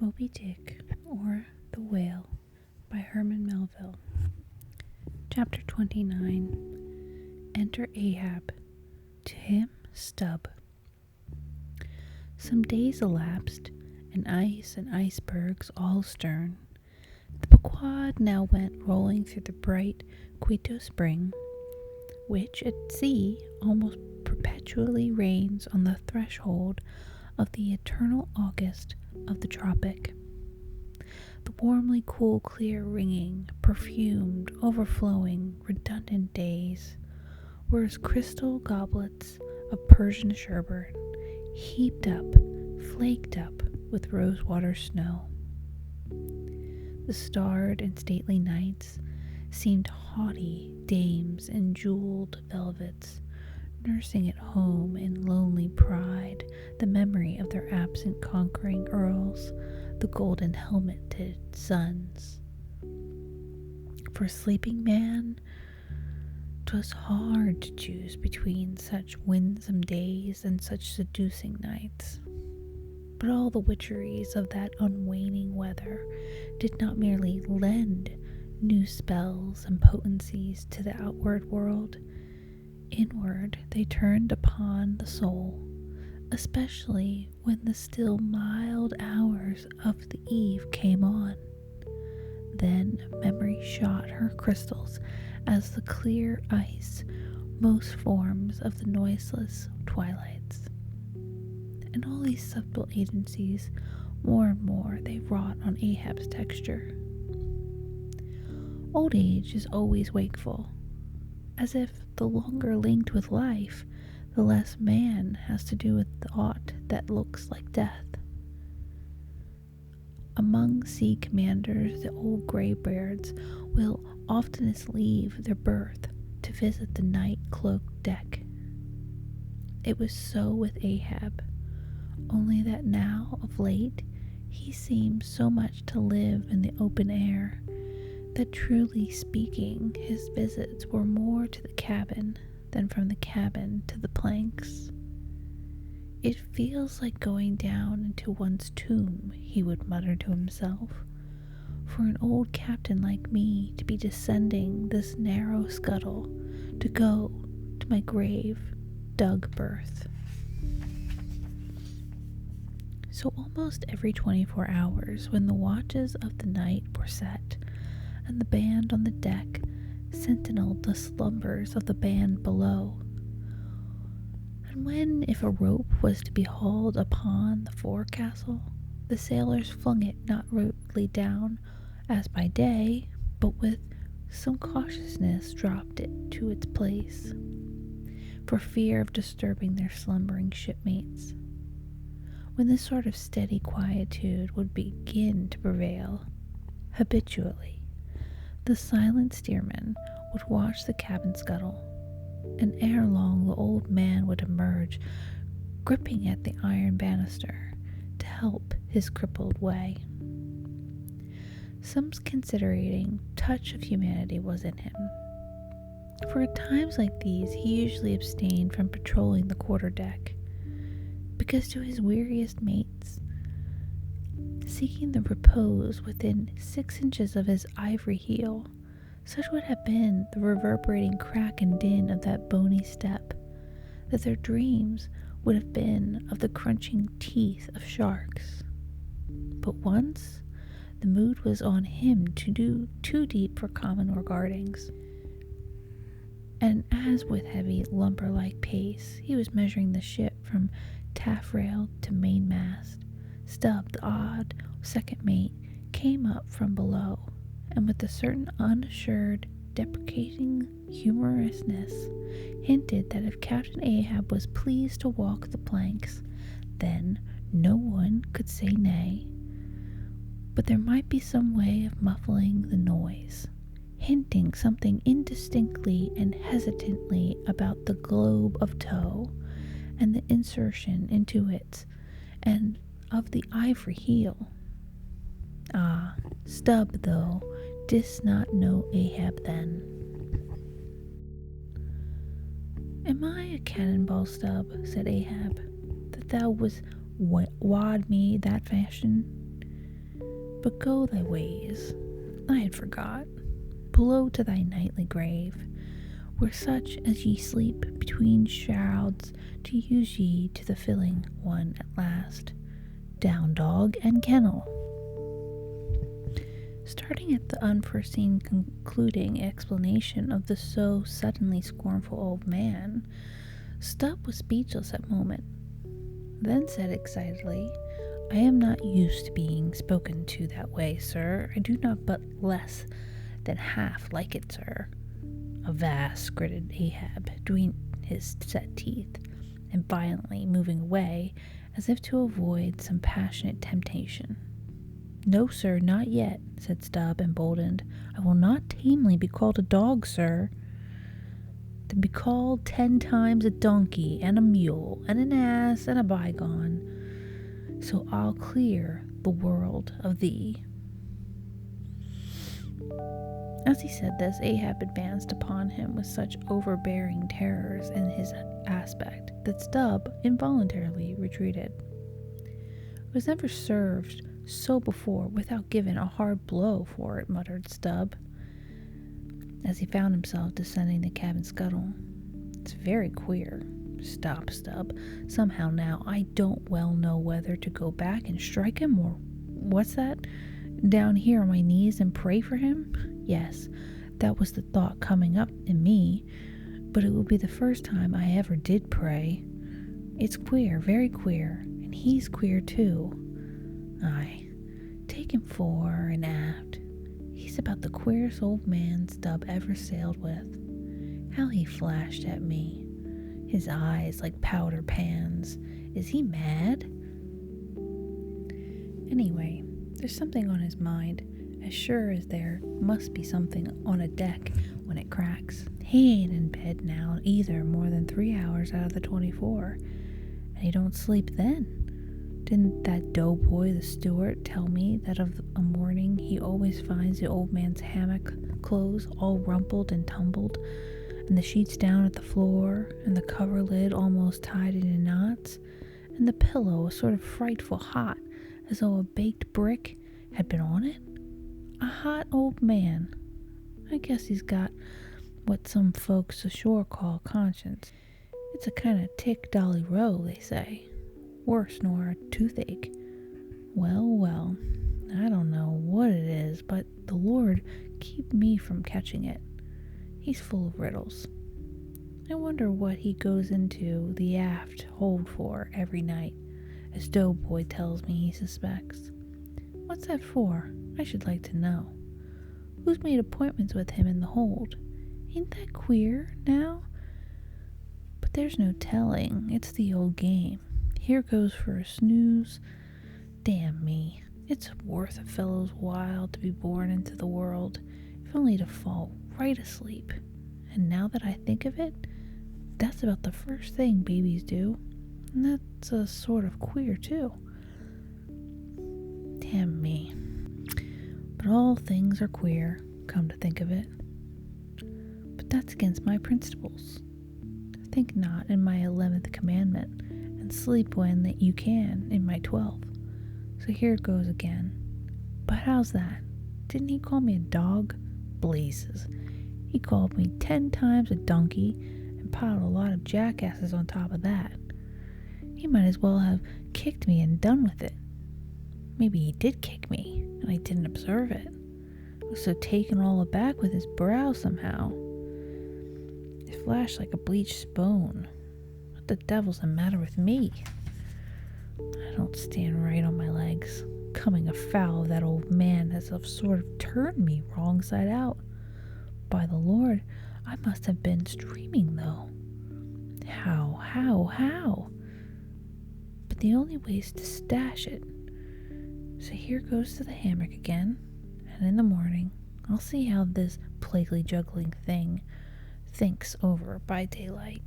Moby-Dick, or The Whale, by Herman Melville. Chapter 29. Enter Ahab. To him, Stubb. Some days elapsed, and ice and icebergs all astern. The Pequod now went rolling through the bright Quito spring, which at sea almost perpetually reigns on the threshold of the eternal August of the tropic. The warmly cool, clear, ringing, perfumed, overflowing, redundant days were as crystal goblets of Persian sherbet, heaped up, flaked up with rosewater snow. The starred and stately nights seemed haughty dames in jeweled velvets, nursing at home in lonely pride the memory of their absent conquering earls, the golden-helmeted sons. For a sleeping man, 'twas hard to choose between such winsome days and such seducing nights. But all the witcheries of that unwaning weather did not merely lend new spells and potencies to the outward world. Inward they turned upon the soul, especially when the still mild hours of the eve came on. Then memory shot her crystals as the clear ice most forms of the noiseless twilights. And all these subtle agencies, more and more, they wrought on Ahab's texture. Old age is always wakeful, as if the longer linked with life, the less man has to do with aught that looks like death. Among sea commanders, the old graybeards will oftenest leave their berth to visit the night-cloaked deck. It was so with Ahab, only that now, of late, he seemed so much to live in the open air, that truly speaking, his visits were more to the cabin than from the cabin to the planks. "It feels like going down into one's tomb," he would mutter to himself, "for an old captain like me to be descending this narrow scuttle to go to my grave dug berth." So almost every 24 hours, when the watches of the night were set, and the band on the deck sentineled the slumbers of the band below, and when, if a rope was to be hauled upon the forecastle, the sailors flung it not rudely down as by day, but with some cautiousness dropped it to its place, for fear of disturbing their slumbering shipmates. When this sort of steady quietude would begin to prevail habitually, the silent steersman would watch the cabin scuttle, and ere long the old man would emerge, gripping at the iron banister to help his crippled way. Some considerating touch of humanity was in him, for at times like these he usually abstained from patrolling the quarter-deck, because to his weariest mates, seeking the repose within 6 inches of his ivory heel, such would have been the reverberating crack and din of that bony step, that their dreams would have been of the crunching teeth of sharks. But once the mood was on him to do too deep for common regardings, and as with heavy lumber-like pace he was measuring the ship from taffrail to mainmast, Stubb, the odd second mate, came up from below, and with a certain unassured, deprecating humorousness, hinted that if Captain Ahab was pleased to walk the planks, then no one could say nay, but there might be some way of muffling the noise, hinting something indistinctly and hesitantly about the globe of tow, and the insertion into it, and of the ivory heel. Ah, Stubb, though, didst not know Ahab then. "Am I a cannonball, Stubb," said Ahab, "that thou wouldst wad me that fashion? but go thy ways. I had forgot. Below to thy nightly grave, where such as ye sleep between shrouds, to use ye to the filling one at last. Down, dog, and kennel. Starting at the unforeseen concluding explanation of the so suddenly scornful old man, Stubb was speechless at the moment, then said excitedly, I am not used to being spoken to that way, sir. I do not but less than half like it, sir. Avast, gritted Ahab between his set teeth, and violently moving away, as if to avoid some passionate temptation. No, sir, not yet, said Stubb, emboldened. I will not tamely be called a dog, sir. Then be called 10 times a donkey, and a mule, and an ass, and a bygone, so I'll clear the world of thee. As he said this, Ahab advanced upon him with such overbearing terrors in his aspect that Stubb involuntarily retreated. It was never served so before without giving a hard blow for it, muttered Stubb, as he found himself descending the cabin scuttle. It's very queer. Stop, Stubb. Somehow now I don't well know whether to go back and strike him or what's that? Down here on my knees and pray for him? Yes, that was the thought coming up in me, but it will be the first time I ever did pray. It's queer, very queer, and he's queer too. Aye, take him fore and aft. He's about the queerest old man Stubb ever sailed with. How he flashed at me, his eyes like powder pans. Is he mad? Anyway, there's something on his mind, as sure as there must be something on a deck when it cracks. He ain't in bed now either more than 3 hours out of the 24, and he don't sleep then. Didn't that doughboy, the steward, tell me that of a morning he always finds the old man's hammock clothes all rumpled and tumbled, and the sheets down at the floor, and the coverlid almost tied in knots, and the pillow a sort of frightful hot, as though a baked brick had been on it? A hot old man. I guess he's got what some folks ashore call conscience. It's a kind of tick-dolly row, they say. Worse nor a toothache. Well, I don't know what it is, but the Lord keep me from catching it. He's full of riddles. I wonder what he goes into the aft hold for every night, as Doughboy tells me he suspects. What's that for? I should like to know. Who's made appointments with him in the hold? Ain't that queer, now? But there's no telling. It's the old game. Here goes for a snooze. Damn me. It's worth a fellow's while to be born into the world, if only to fall right asleep. And now that I think of it, that's about the first thing babies do. And that's a sort of queer, too. Damn me. But all things are queer, come to think of it. But that's against my principles. Think not in my 11th commandment, and sleep when that you can in my 12th. So here it goes again. But how's that? Didn't he call me a dog? Blazes. He called me 10 times a donkey and piled a lot of jackasses on top of that. He might as well have kicked me and done with it. Maybe he did kick me, and I didn't observe it. I was so taken all aback with his brow somehow. It flashed like a bleached bone. What the devil's the matter with me? I don't stand right on my legs. Coming afoul of that old man has sort of turned me wrong side out. By the Lord, I must have been streaming, though. How? But the only way is to stash it. So here goes to the hammock again, and in the morning I'll see how this plaguey juggling thing thinks over by daylight.